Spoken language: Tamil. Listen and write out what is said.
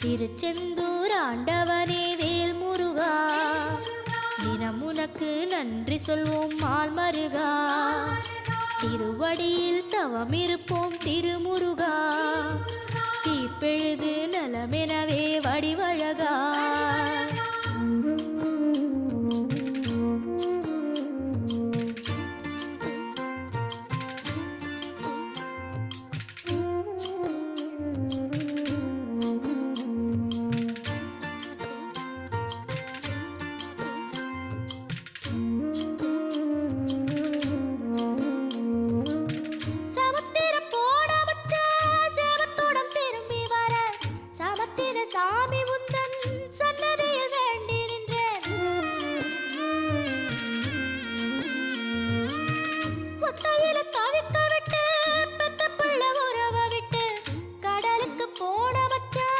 திருச்செந்தூர் ஆண்டவனே வேல் முருகா, தினம் உனக்கு நன்றி சொல்வோம் மால் மருகா. திருவடியில் தவம் இருப்போம் திருமுருகா, தீப்பெழுது நலமெனவே வடிவழகா. சாமி உந்த